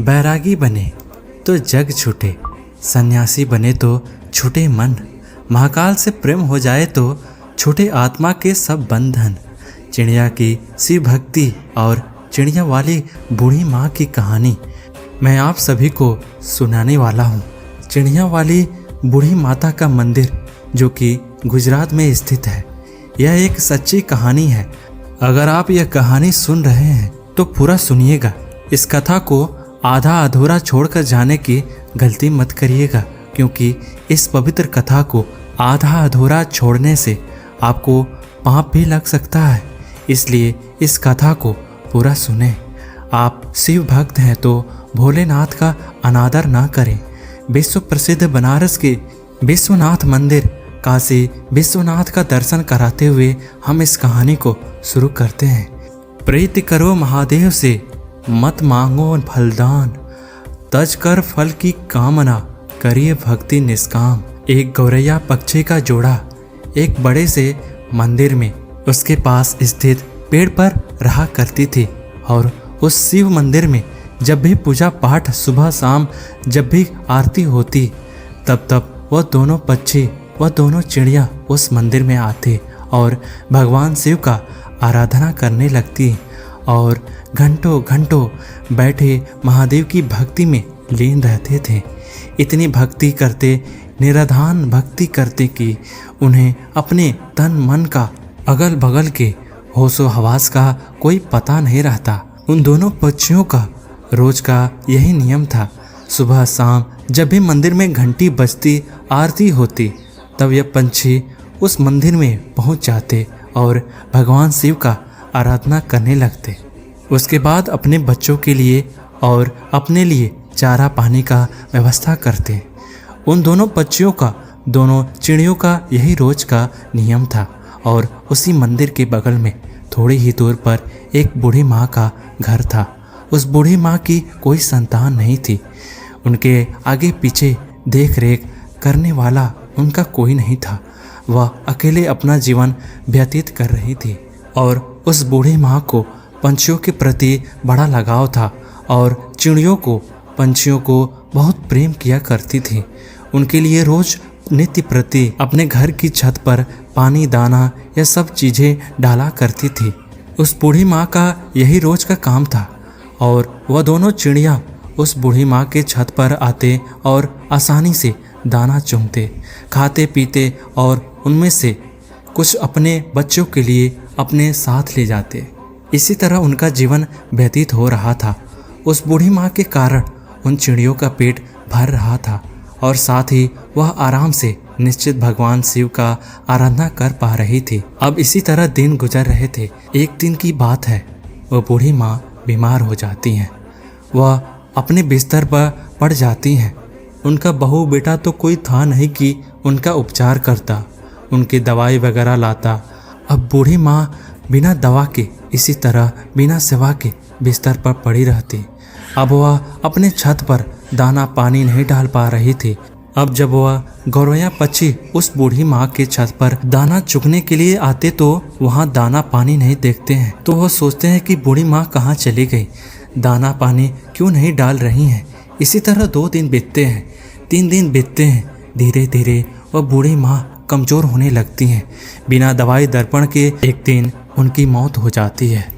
बैरागी बने तो जग छूटे, सन्यासी बने तो छूटे मन। महाकाल से प्रेम हो जाए तो छूटे आत्मा के सब बंधन। चिड़िया की शिव भक्ति और चिड़िया वाली बूढ़ी माँ की कहानी मैं आप सभी को सुनाने वाला हूँ। चिड़िया वाली बूढ़ी माता का मंदिर जो कि गुजरात में स्थित है, यह एक सच्ची कहानी है। अगर आप यह कहानी सुन रहे हैं तो पूरा सुनिएगा। इस कथा को आधा अधूरा छोड़कर जाने की गलती मत करिएगा, क्योंकि इस पवित्र कथा को आधा अधूरा छोड़ने से आपको पाप भी लग सकता है। इसलिए इस कथा को पूरा सुने। आप शिव भक्त हैं तो भोलेनाथ का अनादर ना करें। विश्व प्रसिद्ध बनारस के विश्वनाथ मंदिर काशी विश्वनाथ का दर्शन कराते हुए हम इस कहानी को शुरू करते हैं। प्रीति करो महादेव से, मत मांगो फलदान, तज कर फल की कामना, करिए भक्ति निष्काम। एक गौरैया पक्षी का जोड़ा एक बड़े से मंदिर में उसके पास स्थित पेड़ पर रहा करती थी, और उस शिव मंदिर में जब भी पूजा पाठ सुबह शाम जब भी आरती होती तब वह दोनों पक्षी वह दोनों चिड़िया उस मंदिर में आते और भगवान शिव का आराधना करने लगती और घंटों घंटों बैठे महादेव की भक्ति में लीन रहते थे। इतनी भक्ति करते, निराधान भक्ति करते कि उन्हें अपने तन मन का अगल बगल के होशो हवास का कोई पता नहीं रहता। उन दोनों पक्षियों का रोज का यही नियम था। सुबह शाम जब भी मंदिर में घंटी बजती, आरती होती, तब यह पंछी उस मंदिर में पहुंच जाते और भगवान शिव का आराधना करने लगते। उसके बाद अपने बच्चों के लिए और अपने लिए चारा पानी का व्यवस्था करते। उन दोनों पक्षियों का, दोनों चिड़ियों का यही रोज का नियम था। और उसी मंदिर के बगल में थोड़ी ही दूर पर एक बूढ़ी माँ का घर था। उस बूढ़ी माँ की कोई संतान नहीं थी। उनके आगे पीछे देख रेख करने वाला उनका कोई नहीं था। वह अकेले अपना जीवन व्यतीत कर रही थी। और उस बूढ़ी माँ को पंछियों के प्रति बड़ा लगाव था और चिड़ियों को, पंछियों को बहुत प्रेम किया करती थी। उनके लिए रोज नित्य प्रति अपने घर की छत पर पानी, दाना, यह सब चीज़ें डाला करती थी। उस बूढ़ी माँ का यही रोज का काम था। और वह दोनों चिड़िया उस बूढ़ी माँ के छत पर आते और आसानी से दाना चुगते, खाते पीते और उनमें से कुछ अपने बच्चों के लिए अपने साथ ले जाते। इसी तरह उनका जीवन व्यतीत हो रहा था। उस बूढ़ी माँ के कारण उन चिड़ियों का पेट भर रहा था और साथ ही वह आराम से निश्चित भगवान शिव का आराधना कर पा रही थी। अब इसी तरह दिन गुजर रहे थे। एक दिन की बात है, वह बूढ़ी माँ बीमार हो जाती हैं। वह अपने बिस्तर पर पड़ जाती हैं। उनका बहू बेटा तो कोई था नहीं कि उनका उपचार करता, उनकी दवाई वगैरह लाता। अब बूढ़ी माँ बिना दवा के, इसी तरह बिना सेवा के बिस्तर पर पड़ी रहती। अब वह अपने छत पर दाना पानी नहीं डाल पा रही थी। अब जब वह गौरैया पक्षी उस बूढ़ी माँ के छत पर दाना चुगने के लिए आते तो वहाँ दाना पानी नहीं देखते हैं। तो वह सोचते हैं कि बूढ़ी माँ कहाँ चली गई, दाना पानी क्यों नहीं डाल रही हैं। इसी तरह 2 दिन बीतते हैं, 3 दिन बीतते हैं। धीरे धीरे वह बूढ़ी माँ कमज़ोर होने लगती हैं। बिना दवाई दर्पण के एक दिन उनकी मौत हो जाती है।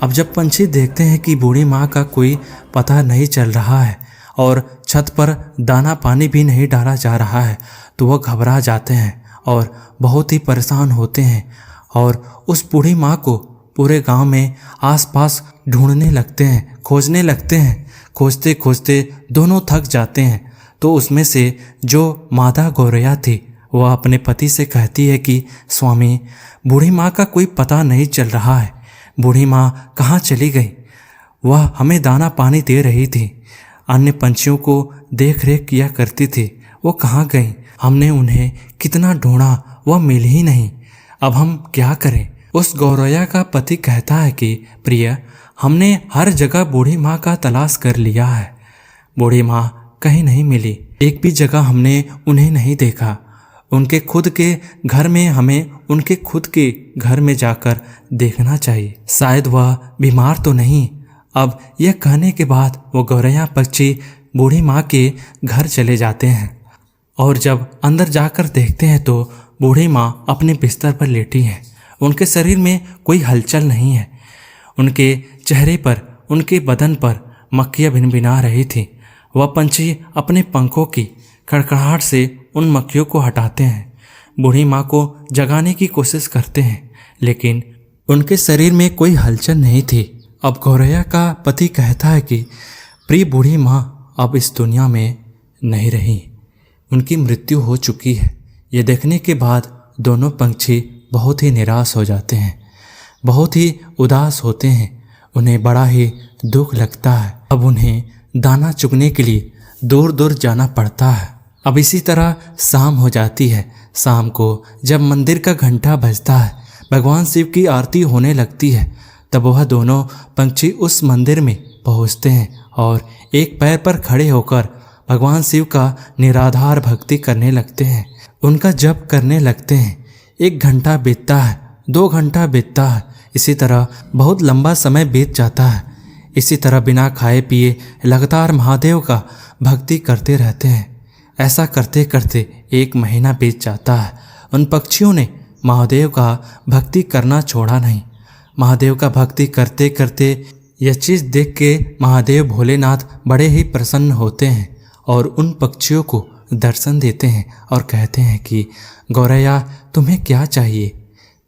अब जब पंछी देखते हैं कि बूढ़ी माँ का कोई पता नहीं चल रहा है और छत पर दाना पानी भी नहीं डाला जा रहा है, तो वह घबरा जाते हैं और बहुत ही परेशान होते हैं और उस बूढ़ी माँ को पूरे गांव में आसपास ढूंढने लगते हैं, खोजने लगते हैं। खोजते खोजते दोनों थक जाते हैं। तो उसमें से जो मादा गौरैया थी, वह अपने पति से कहती है कि स्वामी, बूढ़ी माँ का कोई पता नहीं चल रहा है। बूढ़ी माँ कहाँ चली गई? वह हमें दाना पानी दे रही थी, अन्य पंछियों को देख रेख किया करती थी, वो कहाँ गई? हमने उन्हें कितना ढूंढा, वह मिल ही नहीं। अब हम क्या करें? उस गौरैया का पति कहता है कि प्रिय, हमने हर जगह बूढ़ी माँ का तलाश कर लिया है, बूढ़ी माँ कहीं नहीं मिली। एक भी जगह हमने उन्हें नहीं देखा। उनके खुद के घर में, हमें उनके खुद के घर में जाकर देखना चाहिए। शायद वह बीमार तो नहीं, अब यह कहने के बाद वो गौरैया पक्षी बूढ़ी माँ के घर चले जाते हैं और जब अंदर जाकर देखते हैं तो बूढ़ी माँ अपने बिस्तर पर लेटी हैं। उनके शरीर में कोई हलचल नहीं है। उनके चेहरे पर, उनके बदन पर मक्खियाँ भिनभिना रही थीं। वह पंछी अपने पंखों की खड़खड़ाहट से उन मक्खियों को हटाते हैं। बूढ़ी माँ को जगाने की कोशिश करते हैं, लेकिन उनके शरीर में कोई हलचल नहीं थी। अब गौरैया का पति कहता है कि प्रिय बूढ़ी माँ अब इस दुनिया में नहीं रही, उनकी मृत्यु हो चुकी है। ये देखने के बाद दोनों पंछी बहुत ही निराश हो जाते हैं, बहुत ही उदास होते हैं। उन्हें बड़ा ही दुख लगता है। अब उन्हें दाना चुगने के लिए दूर दूर जाना पड़ता है। अब इसी तरह शाम हो जाती है। शाम को जब मंदिर का घंटा बजता है, भगवान शिव की आरती होने लगती है, तब वह दोनों पंछी उस मंदिर में पहुंचते हैं और एक पैर पर खड़े होकर भगवान शिव का निराधार भक्ति करने लगते हैं। उनका जप करने लगते हैं। 1 घंटा बीतता है, 2 घंटा बीतता है, इसी तरह बहुत लंबा समय बीत जाता है। इसी तरह बिना खाए पिए लगातार महादेव का भक्ति करते रहते हैं। ऐसा करते करते 1 महीना बीत जाता है। उन पक्षियों ने महादेव का भक्ति करना छोड़ा नहीं। महादेव का भक्ति करते करते यह चीज़ देख के महादेव भोलेनाथ बड़े ही प्रसन्न होते हैं और उन पक्षियों को दर्शन देते हैं और कहते हैं कि गौरैया, तुम्हें क्या चाहिए?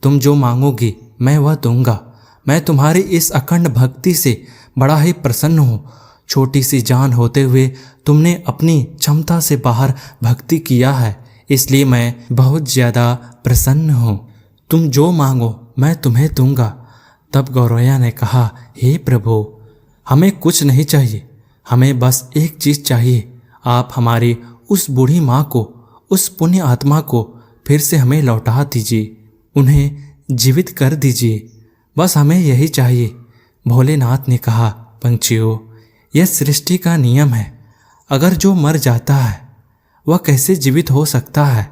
तुम जो मांगोगी मैं वह दूंगा। मैं तुम्हारी इस अखंड भक्ति से बड़ा ही प्रसन्न हूँ। छोटी सी जान होते हुए तुमने अपनी क्षमता से बाहर भक्ति किया है, इसलिए मैं बहुत ज़्यादा प्रसन्न हूँ। तुम जो मांगो मैं तुम्हें दूंगा। तब गौरैया ने कहा, हे प्रभु, हमें कुछ नहीं चाहिए, हमें बस एक चीज़ चाहिए। आप हमारी उस बूढ़ी माँ को, उस पुण्य आत्मा को फिर से हमें लौटा दीजिए, उन्हें जीवित कर दीजिए, बस हमें यही चाहिए। भोलेनाथ ने कहा, पंछियों, यह सृष्टि का नियम है। अगर जो मर जाता है वह कैसे जीवित हो सकता है?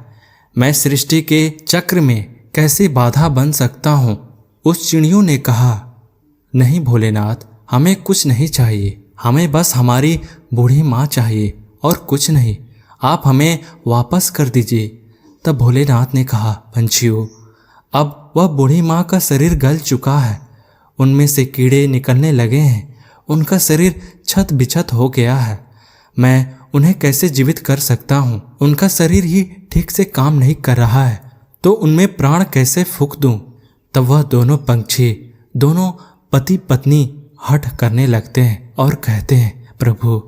मैं सृष्टि के चक्र में कैसे बाधा बन सकता हूँ? उस चिड़ियों ने कहा, नहीं भोलेनाथ, हमें कुछ नहीं चाहिए, हमें बस हमारी बूढ़ी माँ चाहिए और कुछ नहीं। आप हमें वापस कर दीजिए। तब भोलेनाथ ने कहा, पंछियों, अब वह बूढ़ी माँ का शरीर गल चुका है, उनमें से कीड़े निकलने लगे हैं, उनका शरीर छत बिछत हो गया है। मैं उन्हें कैसे जीवित कर सकता हूँ? उनका शरीर ही ठीक से काम नहीं कर रहा है, तो उनमें प्राण कैसे फूंक दूँ? तब वह दोनों पंछी, दोनों पति पत्नी हठ करने लगते हैं और कहते हैं, प्रभु,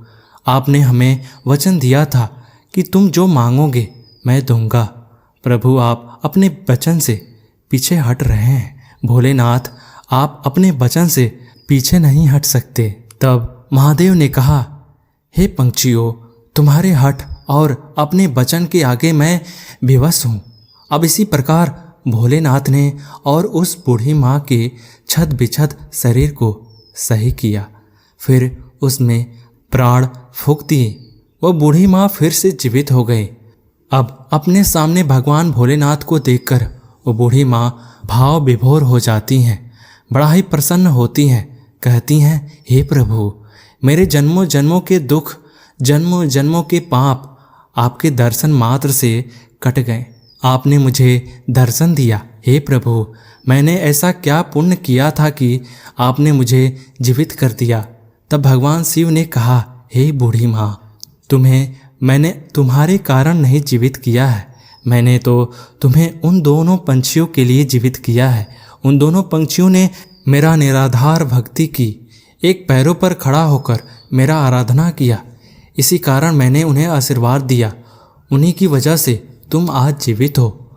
आपने हमें वचन दिया था कि तुम जो मांगोगे मैं दूंगा। प्रभु, आप अपने वचन से पीछे हट रहे हैं। भोलेनाथ, आप अपने वचन से पीछे नहीं हट सकते। तब महादेव ने कहा, हे पंछियों, तुम्हारे हठ और अपने वचन के आगे मैं विवश हूँ। अब इसी प्रकार भोलेनाथ ने और उस बूढ़ी माँ के छत बिछत शरीर को सही किया। फिर उसमें प्राण फूंक दिए। वह बूढ़ी माँ फिर से जीवित हो गई। अब अपने सामने भगवान भोलेनाथ को देखकर वो बूढ़ी माँ भाव विभोर हो जाती हैं, बड़ा ही प्रसन्न होती हैं। कहती हैं, हे प्रभु, मेरे जन्मों जन्मों के दुख, जन्मों जन्मों के पाप आपके दर्शन मात्र से कट गए। आपने मुझे दर्शन दिया। हे प्रभु, मैंने ऐसा क्या पुण्य किया था कि आपने मुझे जीवित कर दिया? तब भगवान शिव ने कहा, हे बूढ़ी माँ, तुम्हें मैंने तुम्हारे कारण नहीं जीवित किया है, मैंने तो तुम्हें उन दोनों पंछियों के लिए जीवित किया है। उन दोनों पंछियों ने मेरा निराधार भक्ति की, एक पैरों पर खड़ा होकर मेरा आराधना किया, इसी कारण मैंने उन्हें आशीर्वाद दिया। उन्हीं की वजह से तुम आज जीवित हो,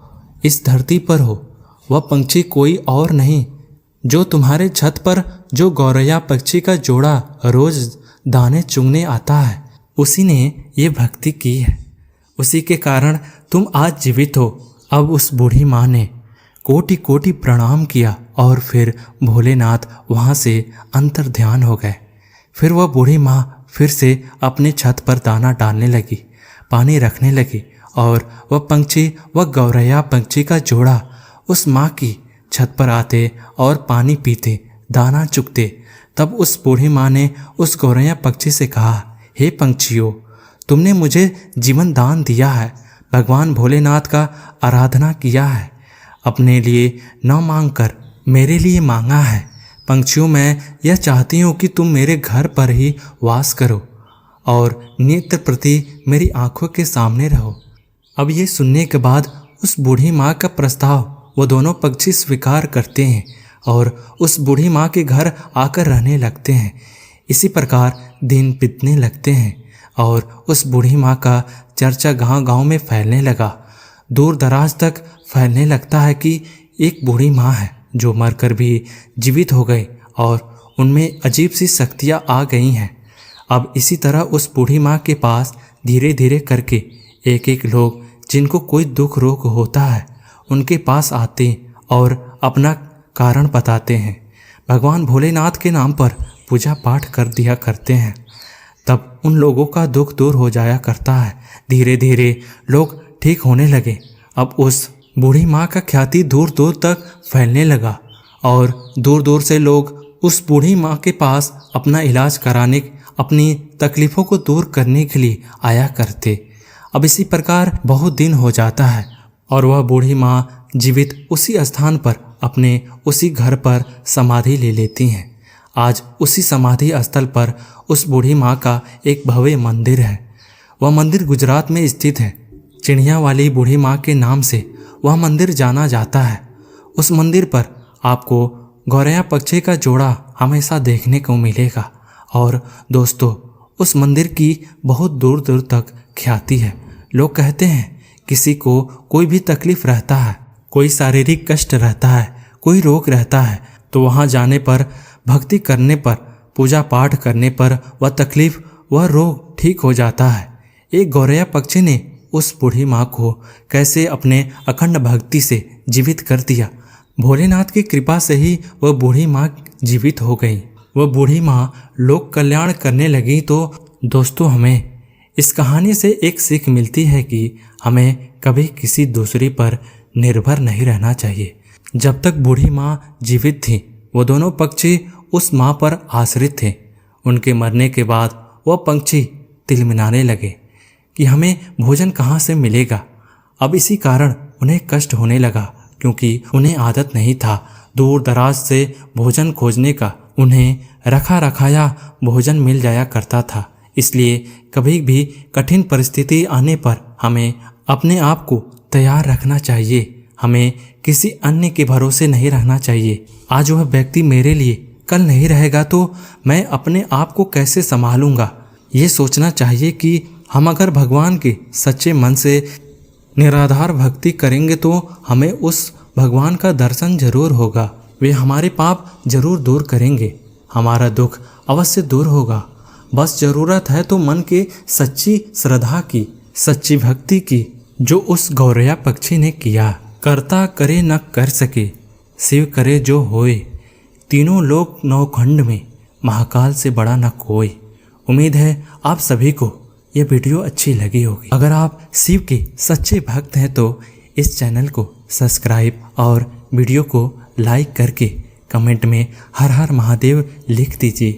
इस धरती पर हो। वह पंछी कोई और नहीं, जो तुम्हारे छत पर जो गौरैया पक्षी का जोड़ा रोज दाने चुगने आता है, उसी ने ये भक्ति की है, उसी के कारण तुम आज जीवित हो। अब उस बूढ़ी माँ ने कोटि कोटि प्रणाम किया और फिर भोलेनाथ वहाँ से अंतर ध्यान हो गए। फिर वह बूढ़ी माँ फिर से अपने छत पर दाना डालने लगी, पानी रखने लगी और वह पंछी, वह गौरैया पंछी का जोड़ा उस माँ की छत पर आते और पानी पीते, दाना चुगते। तब उस बूढ़ी माँ ने उस गौरैया पक्षी से कहा, हे पंछियों, तुमने मुझे जीवन दान दिया है, भगवान भोलेनाथ का आराधना किया है, अपने लिए न मांग कर मेरे लिए मांगा है। पंछियों, मैं यह चाहती हूँ कि तुम मेरे घर पर ही वास करो और नित्य प्रति मेरी आंखों के सामने रहो। अब ये सुनने के बाद उस बूढ़ी माँ का प्रस्ताव वो दोनों पक्षी स्वीकार करते हैं और उस बूढ़ी माँ के घर आकर रहने लगते हैं। इसी प्रकार दिन बीतने लगते हैं और उस बूढ़ी माँ का चर्चा गांव-गांव में फैलने लगा। दूर दराज तक फैलने लगता है कि एक बूढ़ी माँ है जो मरकर भी जीवित हो गई और उनमें अजीब सी शक्तियाँ आ गई हैं। अब इसी तरह उस बूढ़ी माँ के पास धीरे धीरे करके एक एक लोग जिनको कोई दुख रोग होता है उनके पास आते और अपना कारण बताते हैं। भगवान भोलेनाथ के नाम पर पूजा पाठ कर दिया करते हैं, तब उन लोगों का दुख दूर हो जाया करता है। धीरे धीरे लोग ठीक होने लगे। अब उस बूढ़ी माँ का ख्याति दूर दूर तक फैलने लगा और दूर दूर से लोग उस बूढ़ी माँ के पास अपना इलाज कराने, अपनी तकलीफ़ों को दूर करने के लिए आया करते। अब इसी प्रकार बहुत दिन हो जाता है और वह बूढ़ी माँ जीवित उसी स्थान पर अपने उसी घर पर समाधि ले लेती हैं। आज उसी समाधि स्थल पर उस बूढ़ी माँ का एक भव्य मंदिर है। वह मंदिर गुजरात में स्थित है। चिड़िया वाली बूढ़ी माँ के नाम से वह मंदिर जाना जाता है। उस मंदिर पर आपको गौरैया पक्षी का जोड़ा हमेशा देखने को मिलेगा। और दोस्तों, उस मंदिर की बहुत दूर दूर तक ख्याति है। लोग कहते हैं किसी को कोई भी तकलीफ रहता है, कोई शारीरिक कष्ट रहता है, कोई रोग रहता है, तो वहाँ जाने पर, भक्ति करने पर, पूजा पाठ करने पर वह तकलीफ, वह रोग ठीक हो जाता है। एक गौरैया पक्षी ने उस बूढ़ी माँ को कैसे अपने अखंड भक्ति से जीवित कर दिया। भोलेनाथ की कृपा से ही वह बूढ़ी माँ जीवित हो गई। वह बूढ़ी माँ लोक कल्याण करने लगी। तो दोस्तों, हमें इस कहानी से एक सीख मिलती है कि हमें कभी किसी दूसरे पर निर्भर नहीं रहना चाहिए। जब तक बूढ़ी माँ जीवित थी, वो दोनों पक्षी उस माँ पर आश्रित थे। उनके मरने के बाद वह पक्षी तिलमिलाने लगे कि हमें भोजन कहाँ से मिलेगा। अब इसी कारण उन्हें कष्ट होने लगा, क्योंकि उन्हें आदत नहीं था दूर दराज से भोजन खोजने का। उन्हें रखा रखाया भोजन मिल जाया करता था। इसलिए कभी भी कठिन परिस्थिति आने पर हमें अपने आप को तैयार रखना चाहिए। हमें किसी अन्य के भरोसे नहीं रहना चाहिए। आज वह व्यक्ति मेरे लिए कल नहीं रहेगा तो मैं अपने आप को कैसे संभालूंगा। ये सोचना चाहिए कि हम अगर भगवान के सच्चे मन से निराधार भक्ति करेंगे तो हमें उस भगवान का दर्शन जरूर होगा। वे हमारे पाप जरूर दूर करेंगे, हमारा दुख अवश्य दूर होगा। बस ज़रूरत है तो मन के सच्ची श्रद्धा की, सच्ची भक्ति की, जो उस गौरैया पक्षी ने किया। करता करे न कर सके, शिव करे जो होए, तीनों लोक नौखंड में महाकाल से बड़ा न कोई। उम्मीद है आप सभी को यह वीडियो अच्छी लगी होगी। अगर आप शिव के सच्चे भक्त हैं तो इस चैनल को सब्सक्राइब और वीडियो को लाइक करके कमेंट में हर हर महादेव लिख दीजिए।